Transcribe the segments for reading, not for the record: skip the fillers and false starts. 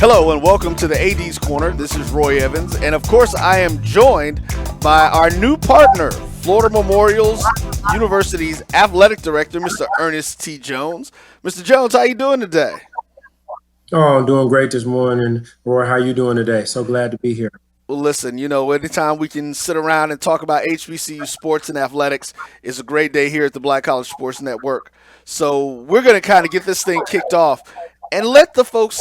Hello and welcome to the AD's Corner. This is Roy Evans, and of course, I am joined by our new partner, Florida Memorial University's athletic director, Mr. Ernest T. Jones. Mr. Jones, how you doing today? Oh, I'm doing great this morning. Roy, how you doing today? So glad to be here. Well, listen, anytime we can sit around and talk about HBCU sports and athletics is a great day here at the Black College Sports Network. So we're going to kind of get this thing kicked off and let the folks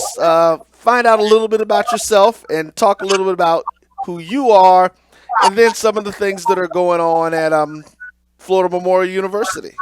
find out a little bit about yourself and talk a little bit about who you are and then some of the things that are going on at Florida Memorial University.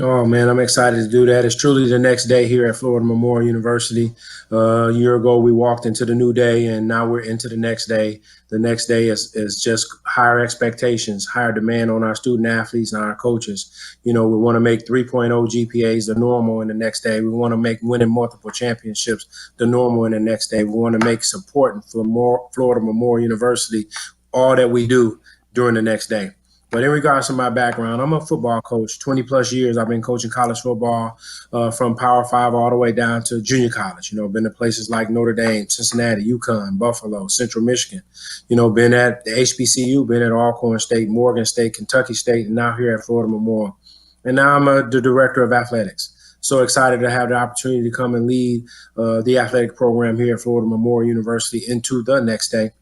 Oh man, I'm excited to do that. It's truly the next day here at Florida Memorial University. A year ago, we walked into the new day, and now we're into the next day. The next day is just higher expectations, higher demand on our student athletes and our coaches. We want to make 3.0 GPAs the normal in the next day. We want to make winning multiple championships the normal in the next day. We want to make supporting for more Florida Memorial University all that we do during the next day. But in regards to my background, I'm a football coach. 20 plus years I've been coaching college football from Power Five all the way down to junior college. Been to places like Notre Dame, Cincinnati, UConn, Buffalo, Central Michigan. Been at the HBCU, been at Alcorn State, Morgan State, Kentucky State, and now here at Florida Memorial. And now I'm the director of athletics. So excited to have the opportunity to come and lead the athletic program here at Florida Memorial University into the next day.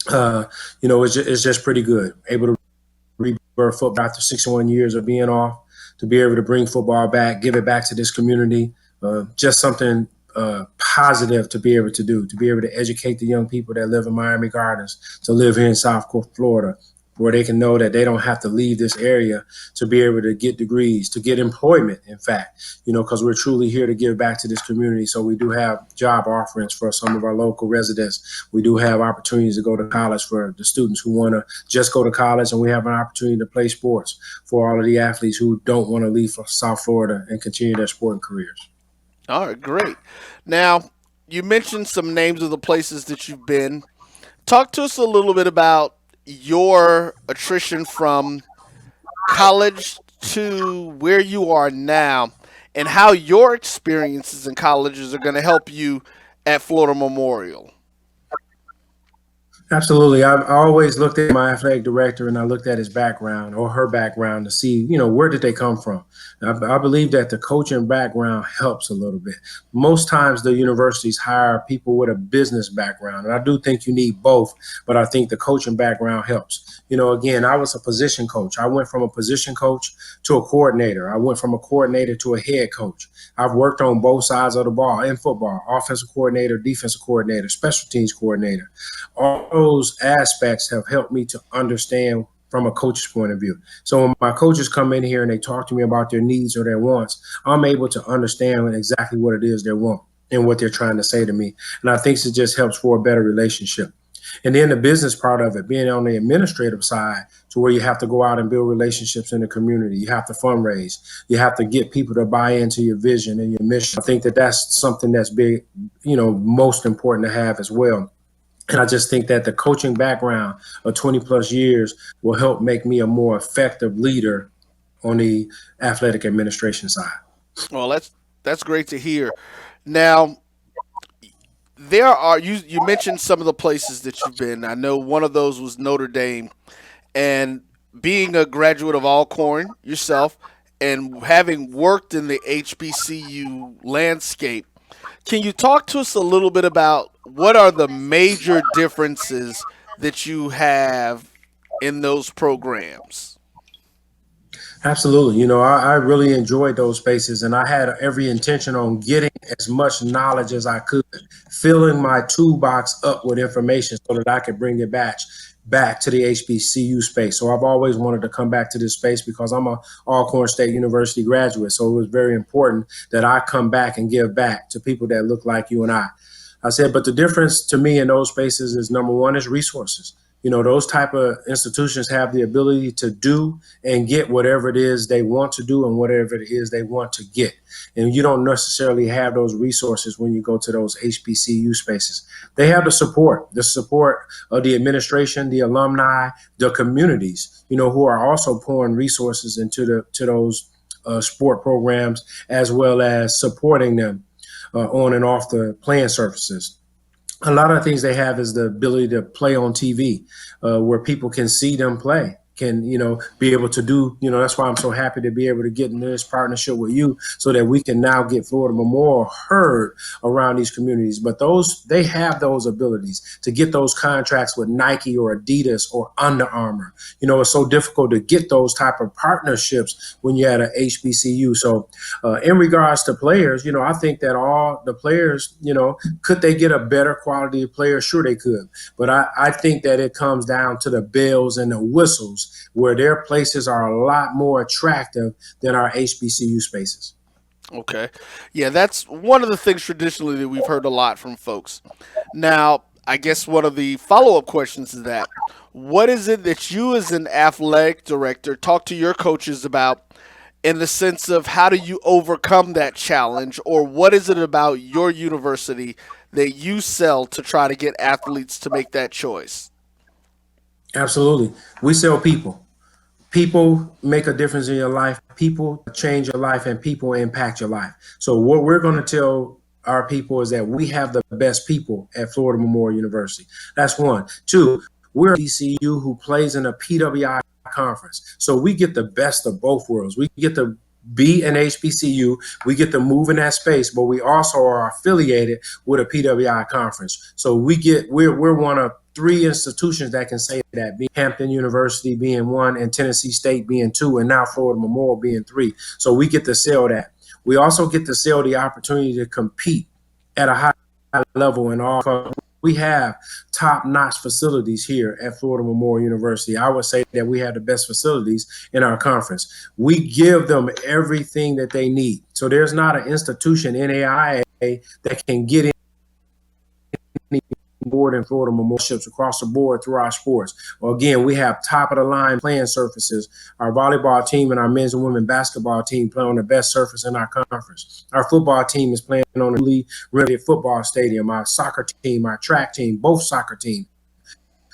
It's just pretty good. Able to rebirth football after 61 years of being off, to be able to bring football back, give it back to this community, just something positive to be able to do, to be able to educate the young people that live in Miami Gardens, to live here in South Florida, where they can know that they don't have to leave this area to be able to get degrees, to get employment, in fact, because we're truly here to give back to this community. So we do have job offerings for some of our local residents. We do have opportunities to go to college for the students who want to just go to college, and we have an opportunity to play sports for all of the athletes who don't want to leave for South Florida and continue their sporting careers. All right, great. Now, you mentioned some names of the places that you've been. Talk to us a little bit about your attrition from college to where you are now and how your experiences in colleges are going to help you at Florida Memorial. Absolutely. I always looked at my athletic director and I looked at his background or her background to see, where did they come from? I believe that the coaching background helps a little bit. Most times the universities hire people with a business background, and I do think you need both, but I think the coaching background helps. Again, I was a position coach. I went from a position coach to a coordinator. I went from a coordinator to a head coach. I've worked on both sides of the ball in football: offensive coordinator, defensive coordinator, special teams coordinator. All those aspects have helped me to understand from a coach's point of view. So when my coaches come in here and they talk to me about their needs or their wants, I'm able to understand exactly what it is they want and what they're trying to say to me. And I think it just helps for a better relationship. And then the business part of it, being on the administrative side, to where you have to go out and build relationships in the community. You have to fundraise. You have to get people to buy into your vision and your mission. I think that that's something that's big, most important to have as well. And I just think that the coaching background of 20 plus years will help make me a more effective leader on the athletic administration side. Well, that's great to hear. Now, there are you mentioned some of the places that you've been. I know one of those was Notre Dame, and being a graduate of Alcorn yourself and having worked in the HBCU landscape, can you talk to us a little bit about what are the major differences that you have in those programs? Absolutely. I really enjoyed those spaces, and I had every intention on getting as much knowledge as I could, filling my toolbox up with information so that I could bring it back to the HBCU space. So I've always wanted to come back to this space because I'm a Alcorn State University graduate. So it was very important that I come back and give back to people that look like you and I said, but the difference to me in those spaces is, number one, is resources. Those type of institutions have the ability to do and get whatever it is they want to do and whatever it is they want to get. And you don't necessarily have those resources when you go to those HBCU spaces. They have the support of the administration, the alumni, the communities, who are also pouring resources into those sport programs, as well as supporting them. on and off the playing surfaces. A lot of the things they have is the ability to play on TV, where people can see them play, can, be able to do, that's why I'm so happy to be able to get in this partnership with you so that we can now get Florida Memorial heard around these communities. But they have those abilities to get those contracts with Nike or Adidas or Under Armour. It's so difficult to get those type of partnerships when you're at a HBCU. So in regards to players, I think that all the players, could they get a better quality of player? Sure they could. But I think that it comes down to the bells and the whistles, where their places are a lot more attractive than our HBCU spaces. Okay. Yeah, that's one of the things traditionally that we've heard a lot from folks. Now, I guess one of the follow up questions is that what is it that you, as an athletic director, talk to your coaches about in the sense of how do you overcome that challenge, or what is it about your university that you sell to try to get athletes to make that choice? Absolutely. We sell people. People make a difference in your life. People change your life, and people impact your life. So what we're going to tell our people is that we have the best people at Florida Memorial University. That's one. Two, we're a DCU who plays in a PWI conference. So we get the best of both worlds. We get to be an HBCU, we get to move in that space, but we also are affiliated with a PWI conference. So we're one of three institutions that can say that, being Hampton University being one, and Tennessee State being two, and now Florida Memorial being three. So we get to sell that. We also get to sell the opportunity to compete at a high level in all. We have top-notch facilities here at Florida Memorial University. I would say that we have the best facilities in our conference. We give them everything that they need. So there's not an institution in AIA that can get in board and Florida memorialships across the board through our sports. Well, again, we have top of the line playing surfaces. Our volleyball team and our men's and women's basketball team play on the best surface in our conference. Our football team is playing on a newly renovated football stadium. Our soccer team, our track team, both soccer team,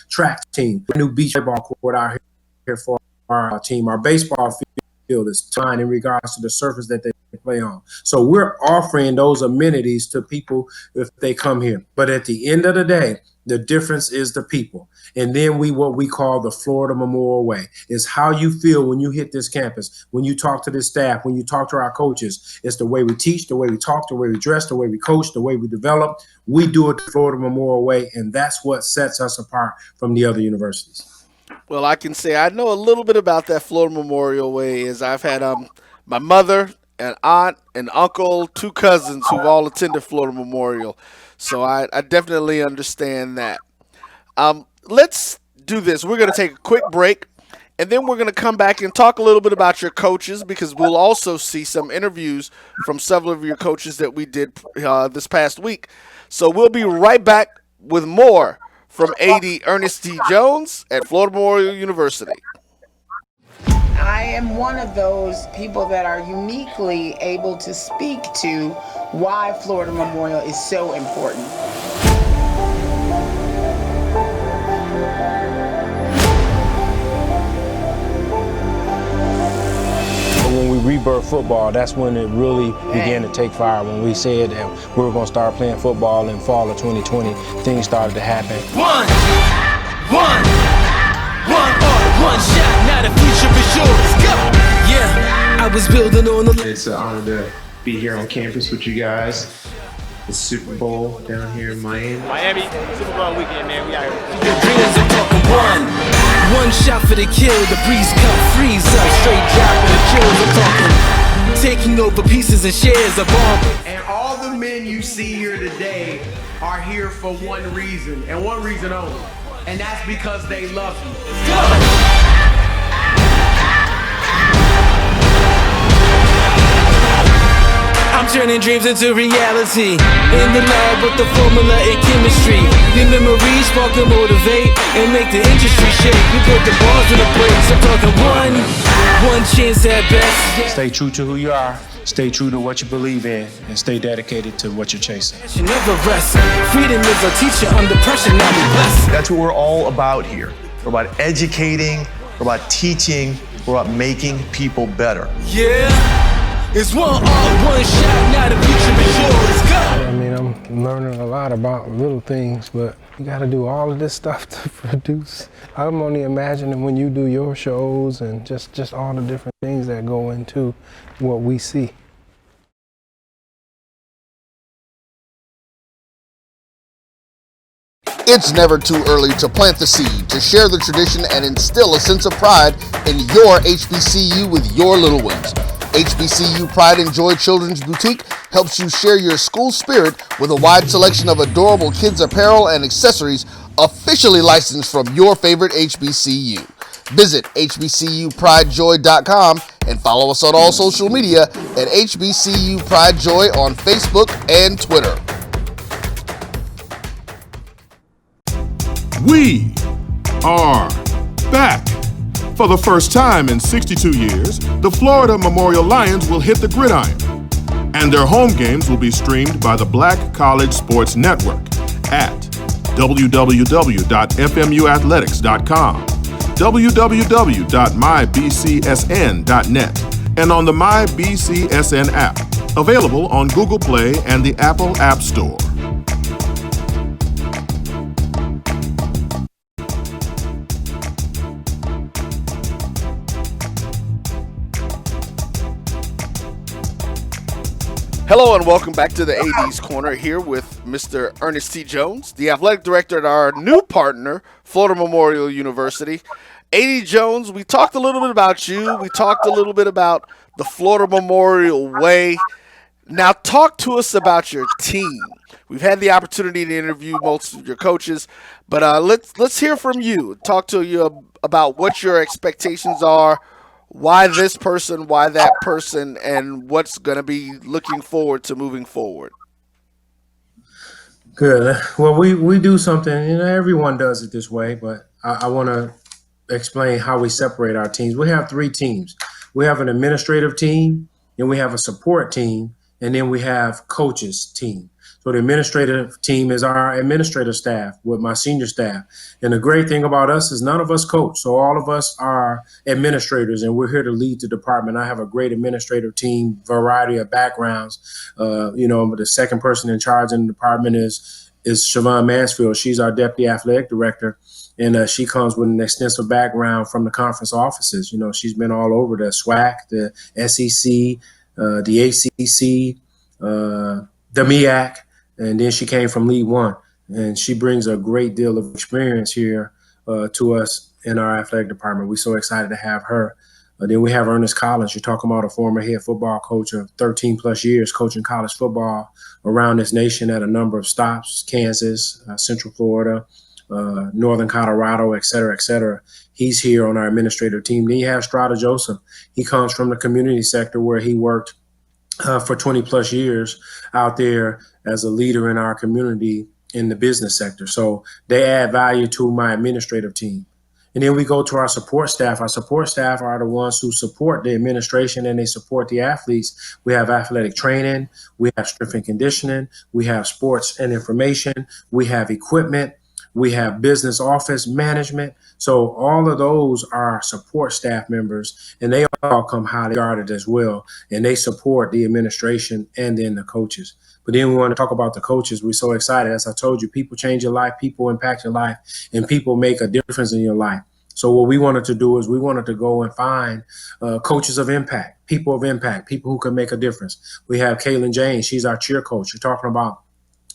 track team, new beach ball court out here for our team. Our baseball field is fine in regards to the surface that they play on. So we're offering those amenities to people if they come here. But at the end of the day, the difference is the people. And then what we call the Florida Memorial Way is how you feel when you hit this campus, when you talk to the staff, when you talk to our coaches. It's the way we teach, the way we talk, the way we dress, the way we coach, the way we develop. We do it the Florida Memorial Way, and that's what sets us apart from the other universities. Well, I can say I know a little bit about that Florida Memorial Way, as I've had my mother, an aunt, an uncle, two cousins who've all attended Florida Memorial. So I definitely understand that. Let's do this. We're going to take a quick break, and then we're going to come back and talk a little bit about your coaches, because we'll also see some interviews from several of your coaches that we did this past week. So we'll be right back with more from AD Ernest T. Jones at Florida Memorial University. I am one of those people that are uniquely able to speak to why Florida Memorial is so important. When we rebirthed football, that's when it really began to take fire. When we said that we were going to start playing football in fall of 2020, things started to happen. One shot, now the future is yours. Go! Yeah, I was building on the... It's an honor to be here on campus with you guys. The Super Bowl down here in Miami. Miami, Super Bowl weekend, man. We out here. Your dreams are talking one shot for the kill. The breeze cut, freeze up, straight drop for the chills. I'm talking taking over pieces and shares of all. And all the men you see here today are here for one reason, and one reason only. And that's because they love you. I'm turning dreams into reality. In the lab with the formula and chemistry. Your memories spark and motivate and make the industry shake. We put the balls in the brakes. I'm talking one chance at best. Stay true to who you are. Stay true to what you believe in, and stay dedicated to what you're chasing. You never rest. Freedom is a teacher under pressure. Now we blessed. That's what we're all about here. We're about educating. We're about teaching. We're about making people better. Yeah. It's one art, one shot, now the future is yours. Go! I mean, I'm learning a lot about little things, but you got to do all of this stuff to produce. I'm only imagining when you do your shows and just all the different things that go into what we see. It's never too early to plant the seed, to share the tradition, and instill a sense of pride in your HBCU with your little ones. HBCU Pride and Joy Children's Boutique helps you share your school spirit with a wide selection of adorable kids apparel and accessories officially licensed from your favorite HBCU. Visit hbcupridejoy.com and follow us on all social media at HBCU Pride Joy on Facebook and Twitter. We are back. For the first time in 62 years, the Florida Memorial Lions will hit the gridiron, and their home games will be streamed by the Black College Sports Network at www.fmuathletics.com, www.mybcsn.net, and on the MyBCSN app, available on Google Play and the Apple App Store. Hello and welcome back to the AD's Corner here with Mr. Ernest T. Jones, the athletic director at our new partner, Florida Memorial University. AD Jones, we talked a little bit about you. We talked a little bit about the Florida Memorial Way. Now talk to us about your team. We've had the opportunity to interview most of your coaches, but let's hear from you. Talk to you about what your expectations are. Why this person, why that person, and what's going to be looking forward to moving forward? Good. Well, we do something, everyone does it this way, but I want to explain how we separate our teams. We have 3 teams. We have an administrative team, then we have a support team, and then we have coaches team. So the administrative team is our administrative staff with my senior staff. And the great thing about us is none of us coach. So all of us are administrators, and we're here to lead the department. I have a great administrative team, variety of backgrounds. The second person in charge in the department is Siobhan Mansfield. She's our deputy athletic director. And she comes with an extensive background from the conference offices. She's been all over the SWAC, the SEC, the ACC, the MEAC. And then she came from League One, and she brings a great deal of experience here to us in our athletic department. We're so excited to have her. Then we have Ernest Collins. You're talking about a former head football coach of 13 plus years coaching college football around this nation at a number of stops, Kansas, Central Florida, Northern Colorado, et cetera, et cetera. He's here on our administrative team. Then you have Strada Joseph. He comes from the community sector where he worked for 20 plus years out there as a leader in our community in the business sector. So they add value to my administrative team. And then we go to our support staff. Our support staff are the ones who support the administration and they support the athletes. We have athletic training, we have strength and conditioning, we have sports and information, we have equipment, we have business office management. So all of those are support staff members, and they all come highly regarded as well. And they support the administration and then the coaches. But then we want to talk about the coaches. We're so excited. As I told you, people change your life, people impact your life, and people make a difference in your life. So what we wanted to do is we wanted to go and find coaches of impact, people who can make a difference. We have Kaylin James. She's our cheer coach. You're talking about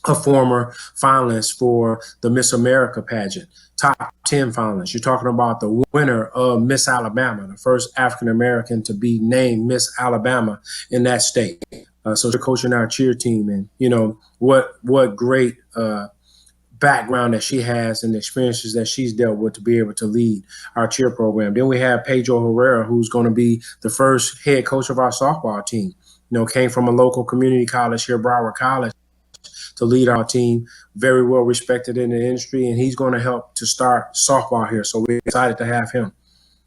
a former finalist for the Miss America pageant, top 10 finalists. You're talking about the winner of Miss Alabama, the first African-American to be named Miss Alabama in that state. So you're coaching our cheer team, and what great background that she has and the experiences that she's dealt with to be able to lead our cheer program. Then we have Pedro Herrera, who's going to be the first head coach of our softball team. Came from a local community college here, Broward College, to lead our team, very well respected in the industry, and he's going to help to start softball here. So we're excited to have him.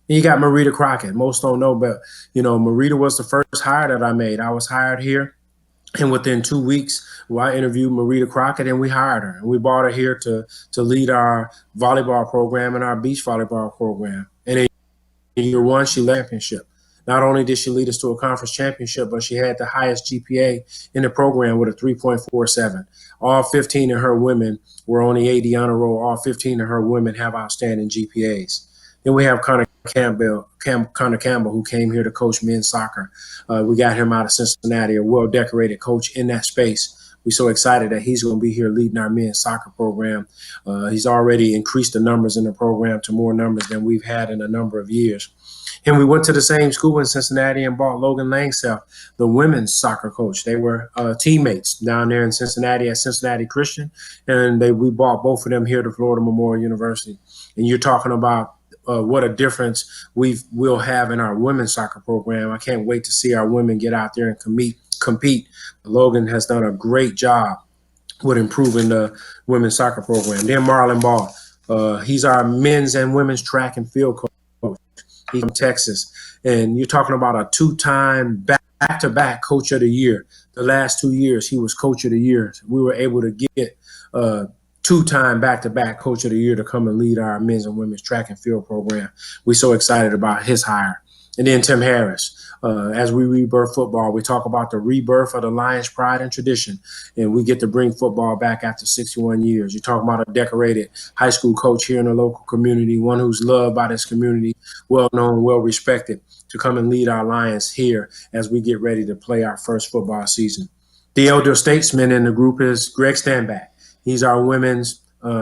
And you got Marita Crockett. Most don't know, but Marita was the first hire that I made. I was hired here, and within 2 weeks, I interviewed Marita Crockett, and we hired her. And we brought her here to lead our volleyball program and our beach volleyball program. And in year one, she led championship. Not only did she lead us to a conference championship, but she had the highest GPA in the program with a 3.47. All 15 of her women were on the AD honor roll. All 15 of her women have outstanding GPAs. Then we have Connor Campbell, who came here to coach men's soccer. We got him out of Cincinnati, a well-decorated coach in that space. We're so excited that he's going to be here leading our men's soccer program. He's already increased the numbers in the program to more numbers than we've had in a number of years. And we went to the same school in Cincinnati and bought Logan Langself, the women's soccer coach. They were teammates down there in Cincinnati at Cincinnati Christian, and we bought both of them here to Florida Memorial University. And you're talking about what a difference we'll have in our women's soccer program. I can't wait to see our women get out there and compete. Logan has done a great job with improving the women's soccer program. Then Marlon Ball, he's our men's and women's track and field coach. He's from Texas. And you're talking about a two-time back-to-back coach of the year. The last 2 years, he was coach of the year. We were able to get two-time back-to-back coach of the year to come and lead our men's and women's track and field program. We're so excited about his hire. And then Tim Harris. As we rebirth football, we talk about the rebirth of the Lions' pride and tradition, and we get to bring football back after 61 years. You're talking about a decorated high school coach here in the local community, one who's loved by this community, well-known, well-respected, to come and lead our Lions here as we get ready to play our first football season. The elder statesman in the group is Greg Standback. He's our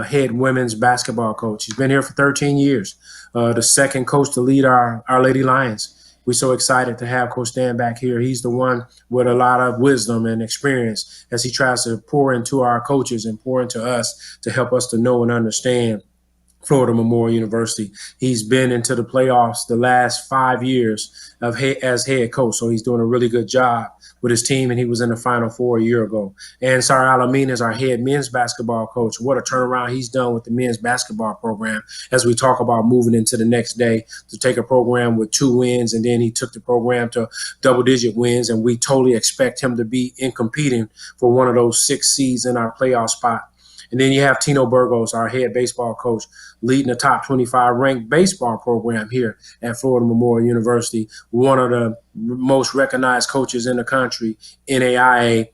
head women's basketball coach. He's been here for 13 years, the second coach to lead our Lady Lions. We're so excited to have Coach Dan back here. He's the one with a lot of wisdom and experience as he tries to pour into our coaches and pour into us to help us to know and understand Florida Memorial University. He's been into the playoffs the last 5 years as head coach, so he's doing a really good job with his team, and he was in the Final Four a year ago. And Sar Alameen is our head men's basketball coach. What a turnaround he's done with the men's basketball program as we talk about moving into the next day to take a program with 2 wins, and then he took the program to double-digit wins, and we totally expect him to be in competing for one of those 6 seeds in our playoff spot. And then you have Tino Burgos, our head baseball coach, leading the top 25 ranked baseball program here at Florida Memorial University, one of the most recognized coaches in the country, NAIA,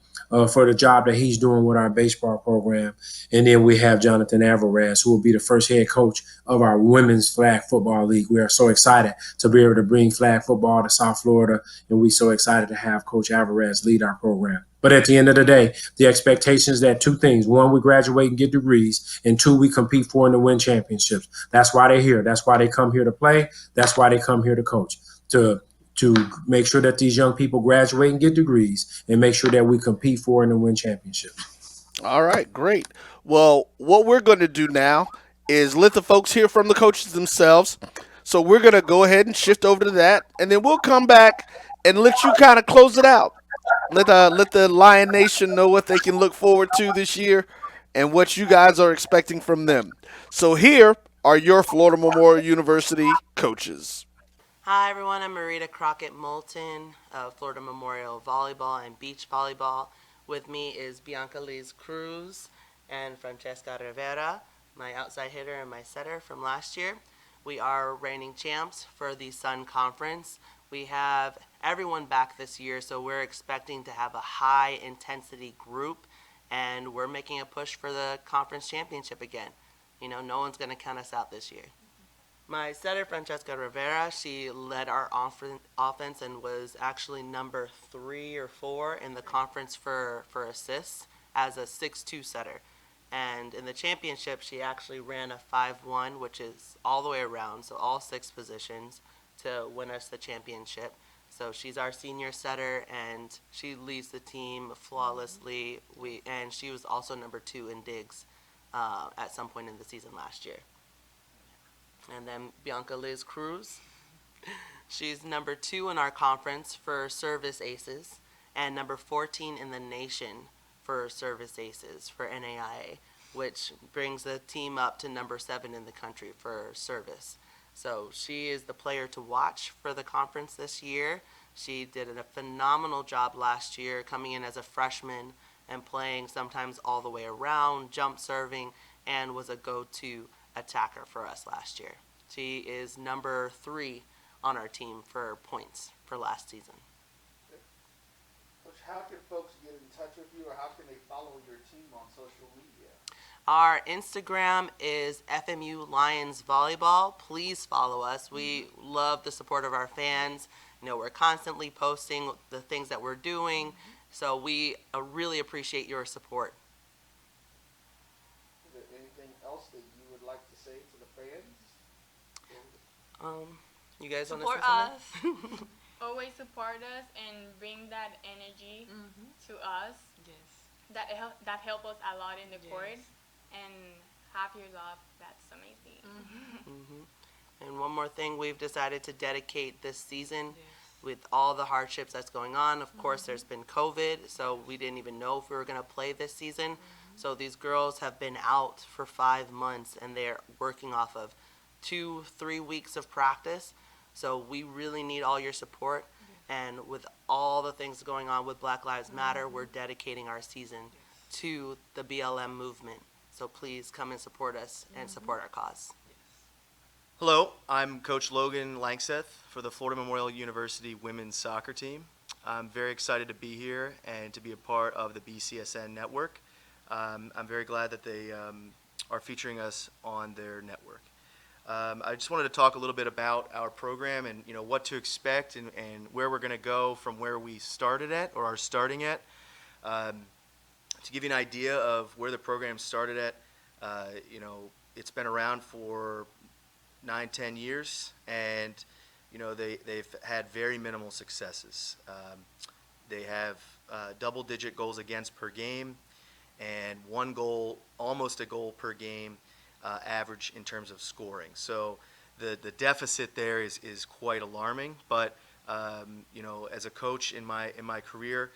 for the job that he's doing with our baseball program. And then we have Jonathan Alvarez, who will be the first head coach of our women's flag football league. We are so excited to be able to bring flag football to South Florida, and we're so excited to have Coach Alvarez lead our program. But at the end of the day, the expectation is that 2 things. 1, we graduate and get degrees, and 2, we compete for and to win championships. That's why they're here. That's why they come here to play. That's why they come here to coach, to make sure that these young people graduate and get degrees and make sure that we compete for and to win championships. All right, great. Well, what we're going to do now is let the folks hear from the coaches themselves. So we're going to go ahead and shift over to that, and then we'll come back and let you kind of close it out. Let the Lion Nation know what they can look forward to this year and what you guys are expecting from them. So here are your Florida Memorial University coaches. Hi everyone, I'm Marita Crockett Moulton of Florida Memorial Volleyball and Beach Volleyball. With me is Bianca Liz Cruz and Francesca Rivera, my outside hitter and my setter from last year. We are reigning champs for the Sun Conference. We have everyone back this year, so we're expecting to have a high-intensity group, and we're making a push for the conference championship again. You know, no one's going to count us out this year. My setter, Francesca Rivera, she led our offense and was actually number 3 or 4 in the conference for assists as a 6'2" setter. And in the championship, she actually ran a 5'1", which is all the way around, so all 6 positions, to win us the championship. So she's our senior setter, and she leads the team flawlessly. And she was also number 2 in digs at some point in the season last year. And then Bianca Liz Cruz. She's number 2 in our conference for service aces and number 14 in the nation for service aces for NAIA, which brings the team up to number 7 in the country for service. So she is the player to watch for the conference this year. She did a phenomenal job last year, coming in as a freshman and playing sometimes all the way around, jump serving, and was a go-to attacker for us last year. She is number 3 on our team for points for last season. Coach, how can folks get in touch with you, or how can they follow your team on social media? Our Instagram is FMU Lions Volleyball. Please follow us. We love the support of our fans. You know, we're constantly posting the things that we're doing, so we really appreciate your support. Is there anything else that you would like to say to the fans? You guys want to Support say something? us. Always support us and bring that energy to us. Yes. That help us a lot in the court. Yes. And have your love. That's amazing. And one more thing, we've decided to dedicate this season with all the hardships that's going on. Of course, there's been COVID, so we didn't even know if we were going to play this season. So these girls have been out for 5 months, and they're working off of 2-3 weeks of practice. So we really need all your support. And with all the things going on with Black Lives Matter, we're dedicating our season to the BLM movement. So please come and support us and support our cause. Hello, I'm Coach Logan Langseth for the Florida Memorial University women's soccer team. I'm very excited to be here and to be a part of the BCSN network. I'm very glad that they are featuring us on their network. I just wanted to talk a little bit about our program and what to expect and where we're going to go from where we started at or are starting at. To give you an idea of where the program started at, it's been around for 9-10 years, and they've had very minimal successes. They have double-digit goals against per game, and one goal, almost a goal per game, average in terms of scoring. So the deficit there is quite alarming. But as a coach in my career,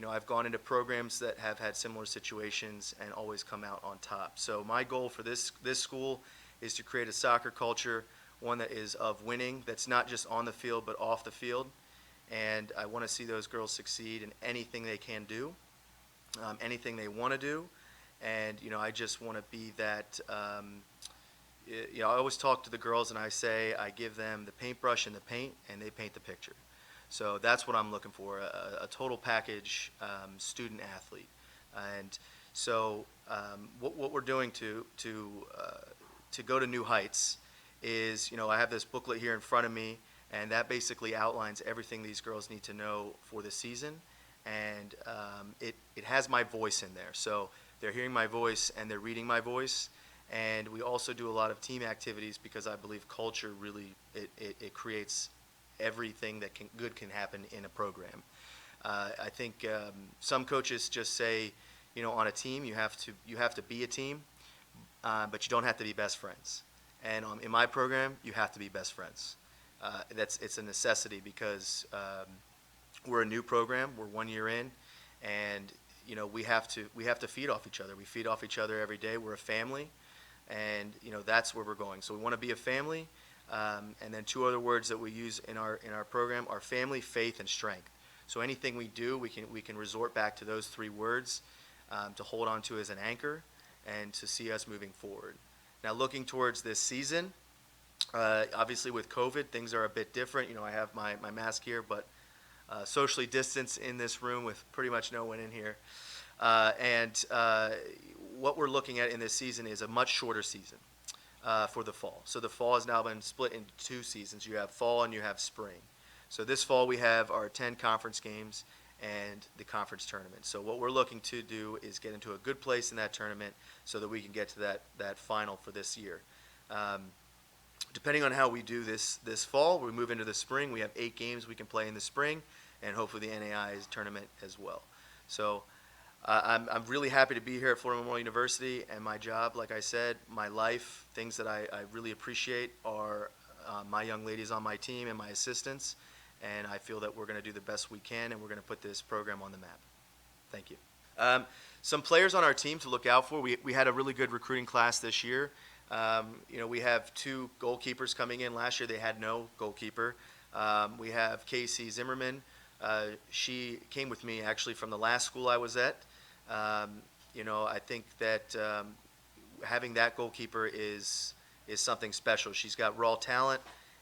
I've gone into programs that have had similar situations and always come out on top. So my goal for this school is to create a soccer culture, one that is of winning, that's not just on the field but off the field. And I want to see those girls succeed in anything they can do, anything they want to do. And I just want to be that. I always talk to the girls and I say I give them the paintbrush and the paint, and they paint the picture. So that's what I'm looking for, a total package student athlete. And so what we're doing to go to new heights is, I have this booklet here in front of me, and that basically outlines everything these girls need to know for the season. And it has my voice in there. So they're hearing my voice and they're reading my voice. And we also do a lot of team activities because I believe culture really, it creates everything that good can happen in a program. I think some coaches just say, on a team you have to be a team, but you don't have to be best friends. And in my program, you have to be best friends. It's a necessity because we're a new program. We're 1 year in, and we have to feed off each other. We feed off each other every day. We're a family, and that's where we're going. So we want to be a family. And then two other words that we use in our program are family, faith, and strength. So anything we do, we can resort back to those three words to hold on to as an anchor and to see us moving forward. Now, looking towards this season, obviously with COVID, things are a bit different. I have my mask here, but socially distanced in this room with pretty much no one in here. And what we're looking at in this season is a much shorter season. For the fall. So the fall has now been split into 2 seasons. You have fall and you have spring. So this fall we have our 10 conference games and the conference tournament. So what we're looking to do is get into a good place in that tournament so that we can get to that final for this year. Depending on how we do this fall, we move into the spring. We have 8 games we can play in the spring, and hopefully the NAI's tournament as well. So I'm really happy to be here at Florida Memorial University, and my job, like I said, my life, things that I really appreciate are my young ladies on my team and my assistants, and I feel that we're going to do the best we can, and we're going to put this program on the map. Thank you. Some players on our team to look out for. We had a really good recruiting class this year. We have 2 goalkeepers coming in. Last year they had no goalkeeper. We have Casey Zimmerman. She came with me actually from the last school I was at. I think that having that goalkeeper is something special. She's got raw talent,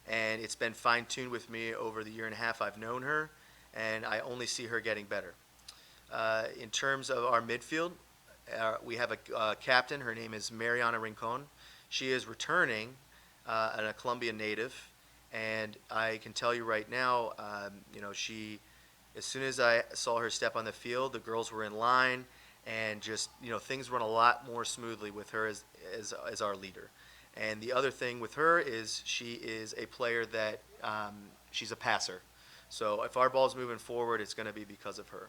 and it's been fine-tuned with me over the year and a half I've known her, and I only see her getting better. In terms of our midfield, we have a captain. Her name is Mariana Rincon. She is returning, a Colombian native, and I can tell you right now, as soon as I saw her step on the field, the girls were in line, and just, things run a lot more smoothly with her as our leader. And the other thing with her is she is a player that she's a passer. So if our ball's moving forward, it's going to be because of her.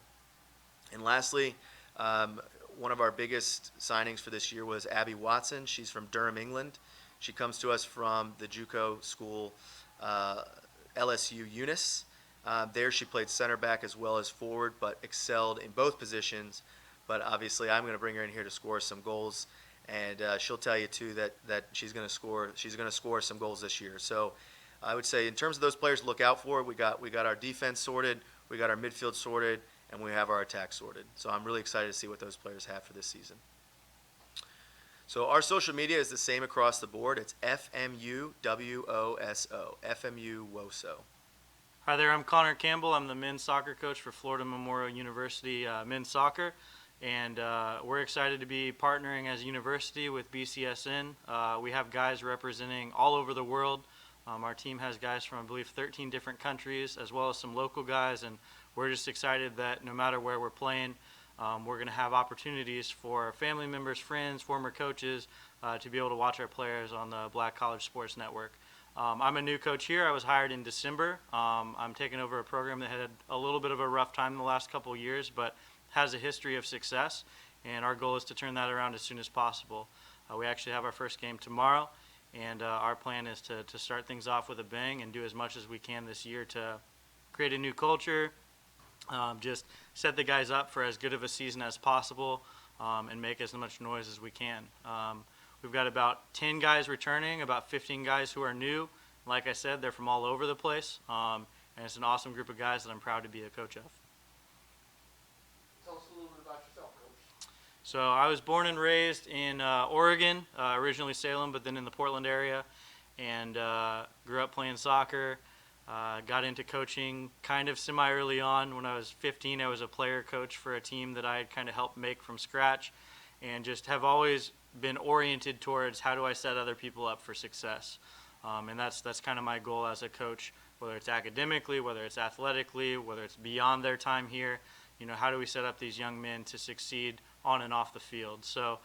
And lastly, one of our biggest signings for this year was Abby Watson. She's from Durham, England. She comes to us from the JUCO school, LSU Eunice. There she played center back as well as forward, but excelled in both positions. But obviously, I'm going to bring her in here to score some goals, and she'll tell you too that she's going to score. She's going to score some goals this year. So I would say in terms of those players to look out for, we got our defense sorted, we got our midfield sorted, and we have our attack sorted. So I'm really excited to see what those players have for this season. So our social media is the same across the board. It's FMUWOSO, FMUWOSO. Hi there, I'm Connor Campbell. I'm the men's soccer coach for Florida Memorial University men's soccer, and we're excited to be partnering as a university with BCSN. We have guys representing all over the world. Our team has guys from, I believe, 13 different countries, as well as some local guys, and we're just excited that no matter where we're playing, we're going to have opportunities for family members, friends, former coaches to be able to watch our players on the Black College Sports Network. I'm a new coach here. I was hired in December. I'm taking over a program that had a little bit of a rough time in the last couple of years, but has a history of success, and our goal is to turn that around as soon as possible. We actually have our first game tomorrow, and our plan is to start things off with a bang and do as much as we can this year to create a new culture, just set the guys up for as good of a season as possible, and make as much noise as we can. We've got about 10 guys returning, about 15 guys who are new. Like I said, they're from all over the place, and it's an awesome group of guys that I'm proud to be a coach of. Tell us a little bit about yourself, Coach. So I was born and raised in Oregon, originally Salem, but then in the Portland area, and grew up playing soccer. Got into coaching kind of semi-early on. When I was 15, I was a player coach for a team that I had kind of helped make from scratch, and just have always been oriented towards how do I set other people up for success. And that's kind of my goal as a coach, whether it's academically, whether it's athletically, whether it's beyond their time here. How do we set up these young men to succeed on and off the field? So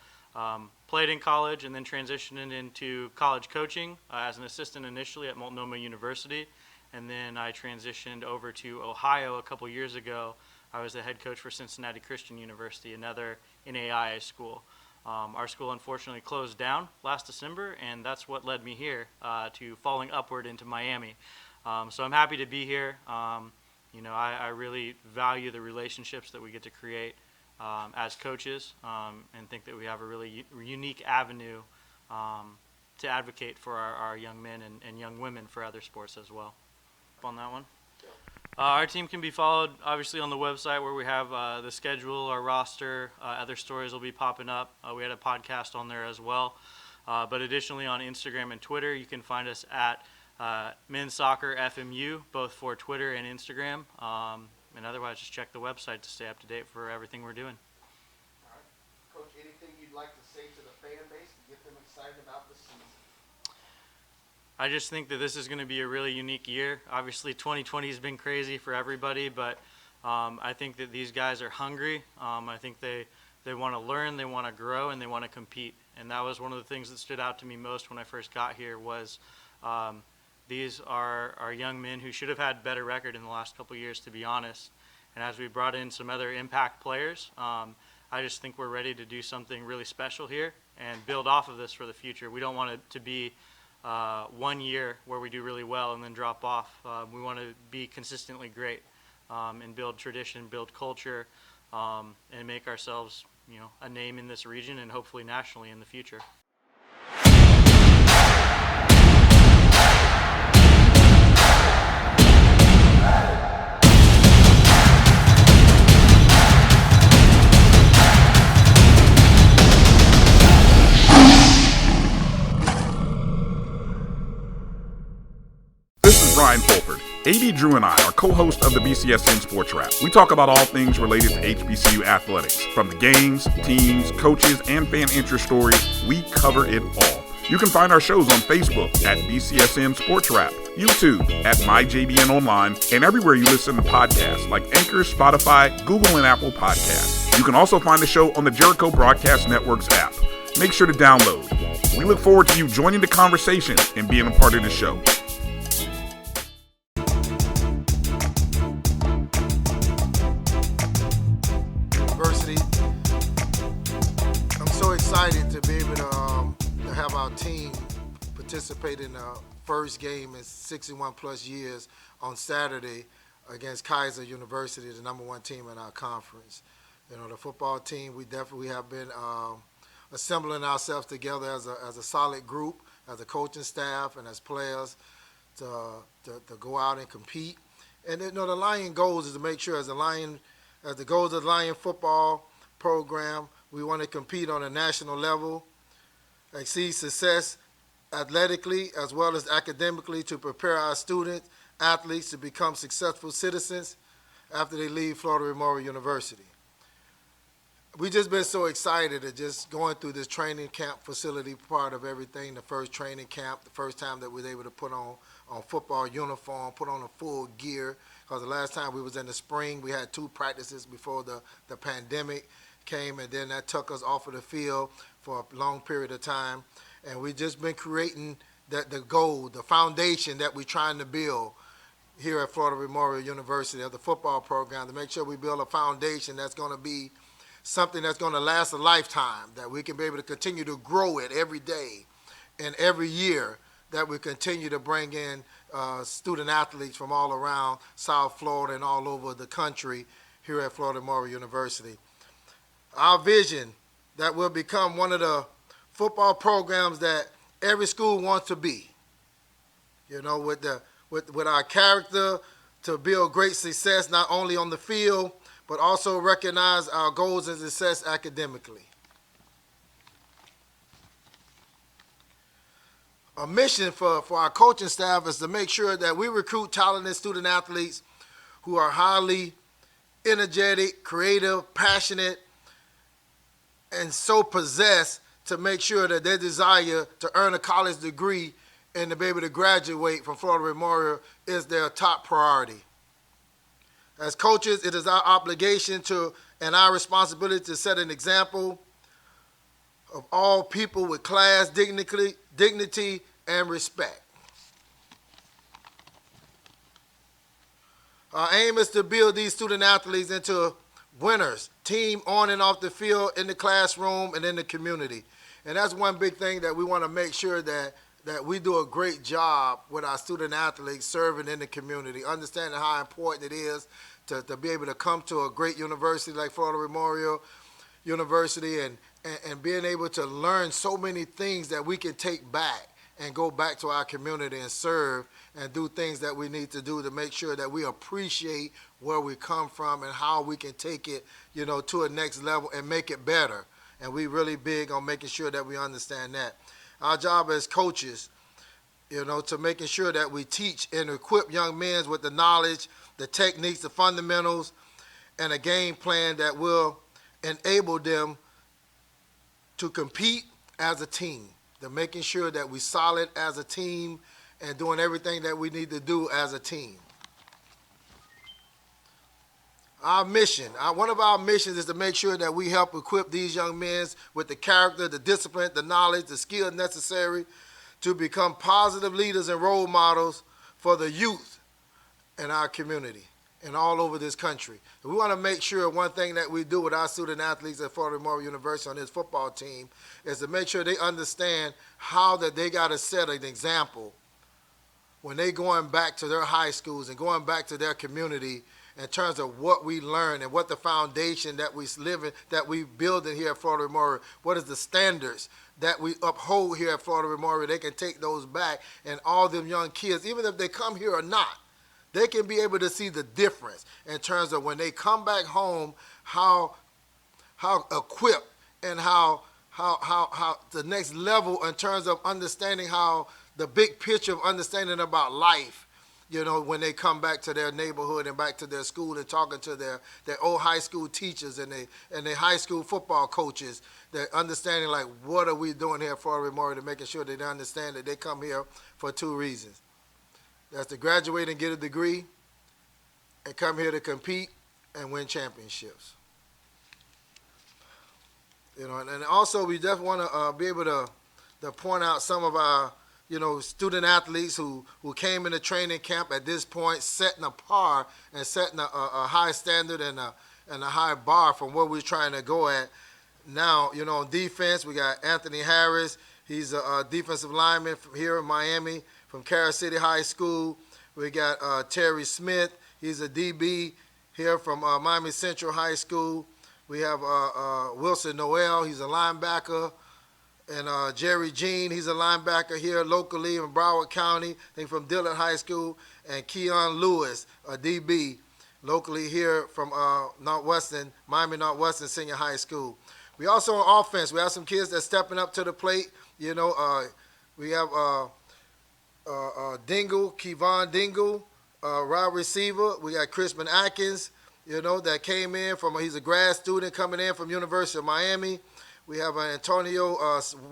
played in college and then transitioned into college coaching as an assistant initially at Multnomah University. And then I transitioned over to Ohio a couple years ago. I was the head coach for Cincinnati Christian University, another NAIA school. Our school unfortunately closed down last December, and that's what led me here to falling upward into Miami. So I'm happy to be here. I really value the relationships that we get to create as coaches, and think that we have a really unique avenue to advocate for our young men and young women for other sports as well. On that one. Our team can be followed obviously on the website where we have the schedule, our roster, other stories will be popping up. We had a podcast on there as well. But additionally on Instagram and Twitter, you can find us at Men's Soccer FMU, both for Twitter and Instagram. And otherwise, just check the website to stay up to date for everything we're doing. All right. Coach, anything you'd like to say to the fan base to get them excited about the season? I just think that this is going to be a really unique year. Obviously, 2020 has been crazy for everybody, but I think that these guys are hungry. I think they want to learn, they want to grow, and they want to compete. And that was one of the things that stood out to me most when I first got here was these are young men who should have had better record in the last couple of years, to be honest. And as we brought in some other impact players, I just think we're ready to do something really special here and build off of this for the future. We don't want it to be 1 year where we do really well and then drop off. We want to be consistently great and build tradition, build culture, and make ourselves, a name in this region and hopefully nationally in the future. Ryan Fulford. AD Drew and I are co-hosts of the BCSN Sports Wrap. We talk about all things related to HBCU athletics. From the games, teams, coaches, and fan interest stories, we cover it all. You can find our shows on Facebook at BCSN Sports Wrap, YouTube at MyJBN Online, and everywhere you listen to podcasts like Anchor, Spotify, Google, and Apple Podcasts. You can also find the show on the Jericho Broadcast Network's app. Make sure to download. We look forward to you joining the conversation and being a part of the show. University. I'm so excited to be able to have our team participate in the first game in 61 plus years on Saturday against Kaiser University, the number one team in our conference. You know, the football team, we definitely have been assembling ourselves together as a solid group, as a coaching staff and as players to go out and compete. And you know, the Lion goals is to make sure as the goals of the Lion football program, we want to compete on a national level, exceed success athletically as well as academically to prepare our students, athletes to become successful citizens after they leave Florida Memorial University. We just been so excited at just going through this training camp facility part of everything, the first training camp, the first time that we were able to put on football uniform, put on a full gear, because the last time we was in the spring, we had 2 practices before the pandemic came, and then that took us off of the field for a long period of time. And we just been creating the goal, the foundation that we're trying to build here at Florida Memorial University of the football program to make sure we build a foundation that's going to be something that's going to last a lifetime, that we can be able to continue to grow it every day and every year, that we continue to bring in student athletes from all around South Florida and all over the country here at Florida Memorial University. Our vision that will become one of the football programs that every school wants to be. You know, with our character to build great success not only on the field, but also recognize our goals and success academically. A mission for our coaching staff is to make sure that we recruit talented student athletes who are highly energetic, creative, passionate, and so possessed to make sure that their desire to earn a college degree and to be able to graduate from Florida Memorial is their top priority. As coaches, it is our obligation and our responsibility to set an example of all people with class, dignity, and respect. Our aim is to build these student athletes into winners, team on and off the field, in the classroom, and in the community. And that's one big thing that we want to make sure that we do a great job with our student athletes serving in the community, understanding how important it is to be able to come to a great university like Florida Memorial University and being able to learn so many things that we can take back and go back to our community and serve and do things that we need to do to make sure that we appreciate where we come from and how we can take it, you know, to a next level and make it better. And we really big on making sure that we understand that. Our job as coaches, you know, to making sure that we teach and equip young men with the knowledge, the techniques, the fundamentals, and a game plan that will enable them to compete as a team. They're making sure that we're solid as a team and doing everything that we need to do as a team. Our mission, one of our missions is to make sure that we help equip these young men with the character, the discipline, the knowledge, the skills necessary to become positive leaders and role models for the youth in our community and all over this country. And we want to make sure one thing that we do with our student athletes at Florida Memorial University on this football team is to make sure they understand how that they got to set an example when they going back to their high schools and going back to their community in terms of what we learn and what the foundation that we live in, that we build in here at Florida Memorial, what is the standards that we uphold here at Florida Memorial. They can take those back, and all them young kids, even if they come here or not, they can be able to see the difference in terms of when they come back home, how equipped and how the next level in terms of understanding how the big picture of understanding about life, when they come back to their neighborhood and back to their school and talking to their old high school teachers and their high school football coaches, they're understanding like what are we doing here for Memorial, to making sure that they understand that they come here for 2 reasons. That's to graduate and get a degree and come here to compete and win championships. And also we definitely want to be able to point out some of our student athletes who came into training camp at this point, setting a par and setting a high standard and a high bar from where we're trying to go at. Now, on defense, we got Anthony Harris. He's a defensive lineman from here in Miami, from Carol City High School. We got Terry Smith. He's a DB here from Miami Central High School. We have Wilson Noel. He's a linebacker. And Jerry Jean, he's a linebacker here locally in Broward County, I think from Dillon High School. And Keon Lewis, a DB, locally here from Miami Northwestern Senior High School. We also on offense, we have some kids that's stepping up to the plate. We have Dingle, Kevon Dingle, wide receiver. We got Crispin Atkins, that came in he's a grad student coming in from University of Miami. We have Antonio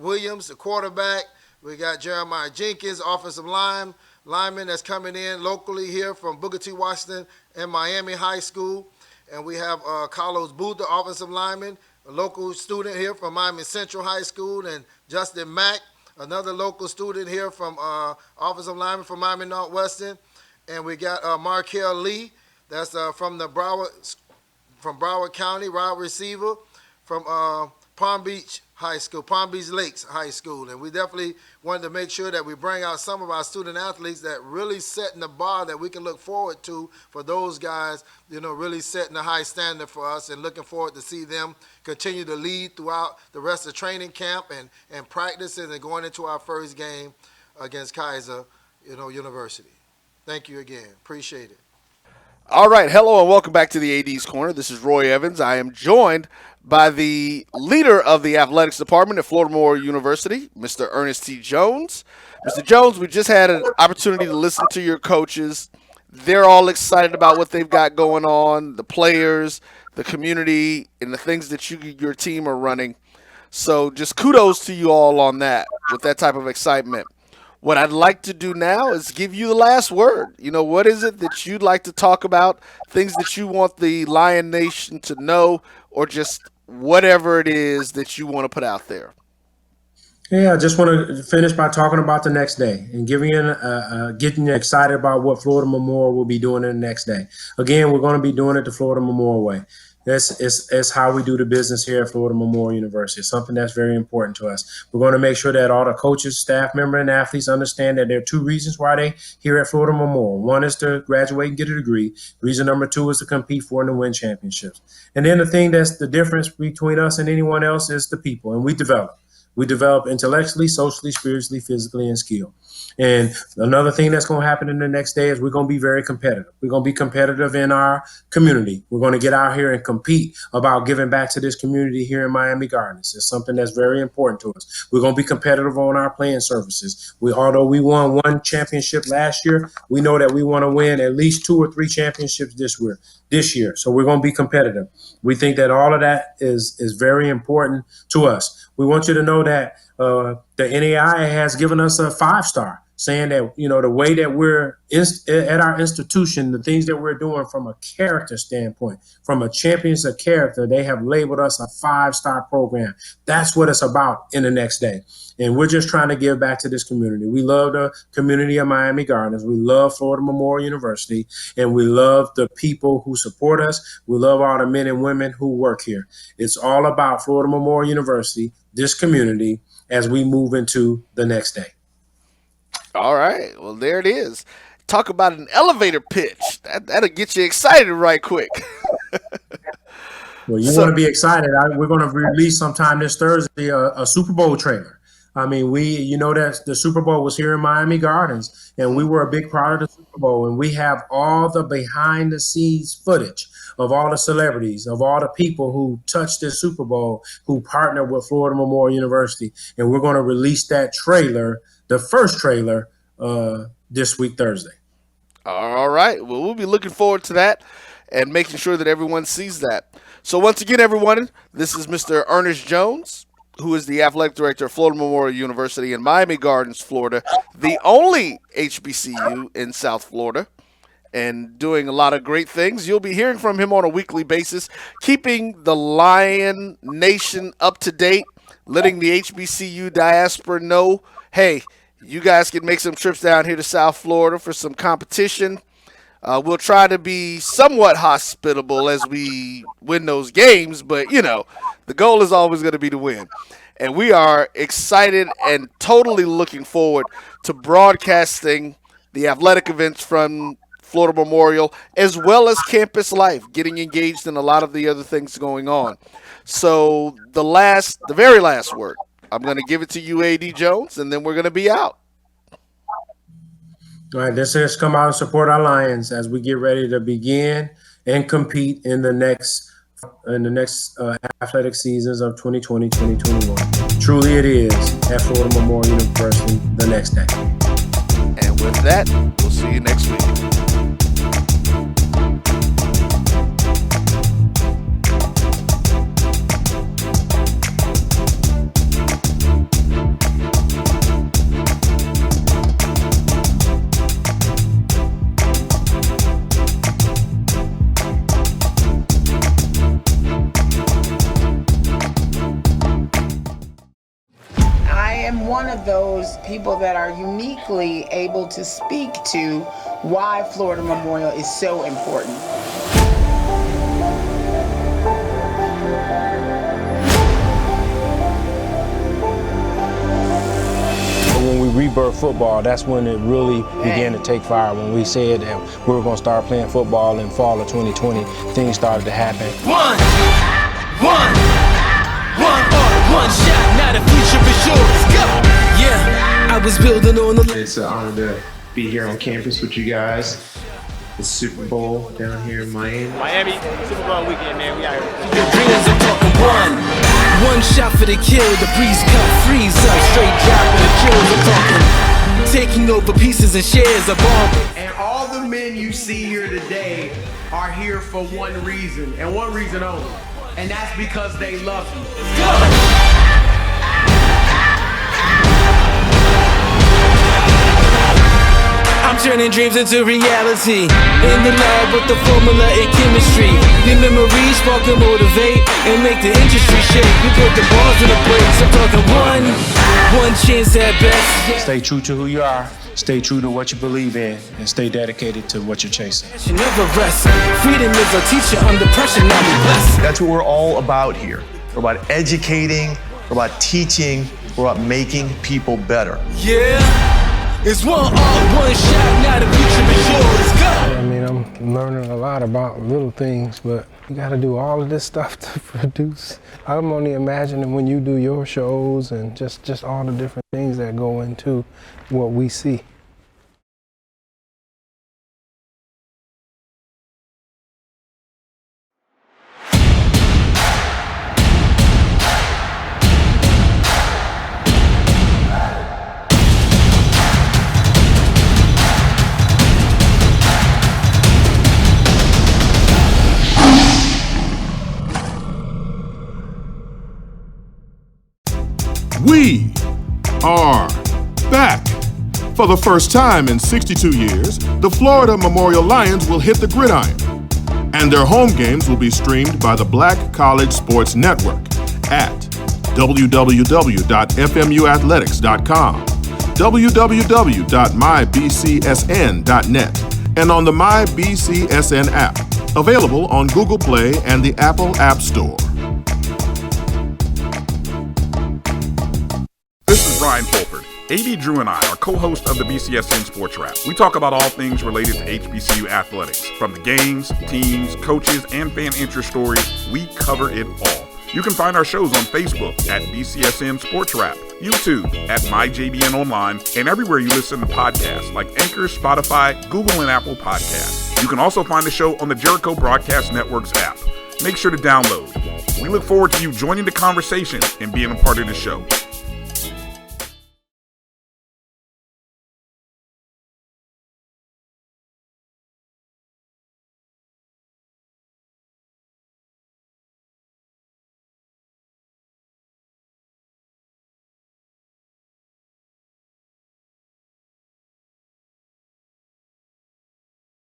Williams, a quarterback. We got Jeremiah Jenkins, offensive lineman that's coming in locally here from Booker T. Washington and Miami High School. And we have Carlos Booth, the offensive lineman, a local student here from Miami Central High School. And Justin Mack, another local student here from offensive lineman from Miami Northwestern. And we got Markel Lee, that's from Broward County, wide receiver from Palm Beach Lakes High School. And we definitely wanted to make sure that we bring out some of our student athletes that really setting the bar that we can look forward to for those guys, really setting a high standard for us, and looking forward to see them continue to lead throughout the rest of training camp and practicing and going into our first game against Kaiser, University. Thank you again. Appreciate it. All right, hello and welcome back to the AD's Corner. This is Roy Evans. I am joined by the leader of the athletics department at Florida Memorial University, Mr. Ernest T. Jones. Mr. Jones, we just had an opportunity to listen to your coaches. They're all excited about what they've got going on, the players, the community, and the things that your team are running. So just kudos to you all on that, with that type of excitement. What I'd like to do now is give you the last word. What is it that you'd like to talk about, things that you want the Lion Nation to know, or just whatever it is that you want to put out there? Yeah, I just want to finish by talking about the next day and getting you excited about what Florida Memorial will be doing in the next day. Again, we're going to be doing it the Florida Memorial way. That's how we do the business here at Florida Memorial University. It's something that's very important to us. We're going to make sure that all the coaches, staff members, and athletes understand that there are 2 reasons why they're here at Florida Memorial. One is to graduate and get a degree. Reason number 2 is to compete for and to win championships. And then the thing that's the difference between us and anyone else is the people, and we develop. We develop intellectually, socially, spiritually, physically, and skill. And another thing that's going to happen in the next day is we're going to be very competitive. We're going to be competitive in our community. We're going to get out here and compete about giving back to this community here in Miami Gardens. It's something that's very important to us. We're going to be competitive on our playing services. Although we won 1 championship last year, we know that we want to win at least 2 or 3 championships this year. So we're going to be competitive. We think that all of that is very important to us. We want you to know that the NAI has given us a 5-star, saying that, the way that we're at our institution, the things that we're doing from a character standpoint, from a champions of character, they have labeled us a 5-star program. That's what it's about in the next day. And we're just trying to give back to this community. We love the community of Miami Gardens. We love Florida Memorial University, and we love the people who support us. We love all the men and women who work here. It's all about Florida Memorial University, this community, as we move into the next day. All right. Well, there it is. Talk about an elevator pitch. That'll get you excited right quick. Well, you want to be excited. We're going to release sometime this Thursday a Super Bowl trailer. I mean, that the Super Bowl was here in Miami Gardens, and we were a big part of the Super Bowl. And we have all the behind the scenes footage of all the celebrities, of all the people who touched this Super Bowl, who partnered with Florida Memorial University. And we're going to release that trailer, the first trailer, this week, Thursday. All right. Well, we'll be looking forward to that and making sure that everyone sees that. So once again, everyone, this is Mr. Ernest Jones, who is the athletic director of Florida Memorial University in Miami Gardens, Florida, the only HBCU in South Florida, and doing a lot of great things. You'll be hearing from him on a weekly basis, keeping the Lion Nation up to date, letting the HBCU diaspora know, hey, you guys can make some trips down here to South Florida for some competition. We'll try to be somewhat hospitable as we win those games, but, you know, the goal is always going to be to win. And we are excited and totally looking forward to broadcasting the athletic events from Florida Memorial, as well as campus life, getting engaged in a lot of the other things going on. So the very last word, I'm going to give it to you, A.D. Jones, and then we're going to be out. All right, this is come out and support our Lions as we get ready to begin and compete in the next athletic seasons of 2020-2021. Truly it is at Florida Memorial University the next day. And with that, we'll see you next week. One of those people that are uniquely able to speak to why Florida Memorial is so important. When we rebirthed football, that's when it really began to take fire. When we said that we were going to start playing football in fall of 2020, things started to happen. One shot, now the future is yours. Go! Yeah, I was building on the. It's an honor to be here on campus with you guys. The Super Bowl down here in Miami. Super Bowl weekend, man. We out here. Your dreams, I'm talking one shot for the kill. The breeze cut, freeze up, straight drop for the kills. I'm talking taking over pieces and shares of all. And all the men you see here today are here for one reason, and one reason only. And that's because they love you. I'm turning dreams into reality. In the lab with the formula and chemistry. The memories spark and motivate and make the industry shake. We put the balls in the breaks. I'm talking one chance at best. Stay true to who you are. Stay true to what you believe in, and stay dedicated to what you're chasing. You never rest. Freedom is a teacher under pressure. Now we blessed. That's what we're all about here. We're about educating, we're about teaching, we're about making people better. Yeah, it's one shot. Now the future is yours. Go. I mean, I'm learning a lot about little things, but you got to do all of this stuff to produce. I'm only imagining when you do your shows and just all the different things that go into what we see. We are back. For the first time in 62 years, the Florida Memorial Lions will hit the gridiron. And their home games will be streamed by the Black College Sports Network at www.fmuathletics.com, www.mybcsn.net, and on the MyBCSN app, available on Google Play and the Apple App Store. This is Brian Fulford. AD Drew and I are co-hosts of the BCSN Sports Wrap. We talk about all things related to HBCU athletics. From the games, teams, coaches, and fan interest stories, we cover it all. You can find our shows on Facebook at BCSN Sports Wrap, YouTube at MyJBN Online, and everywhere you listen to podcasts like Anchor, Spotify, Google, and Apple Podcasts. You can also find the show on the Jericho Broadcast Network's app. Make sure to download. We look forward to you joining the conversation and being a part of the show.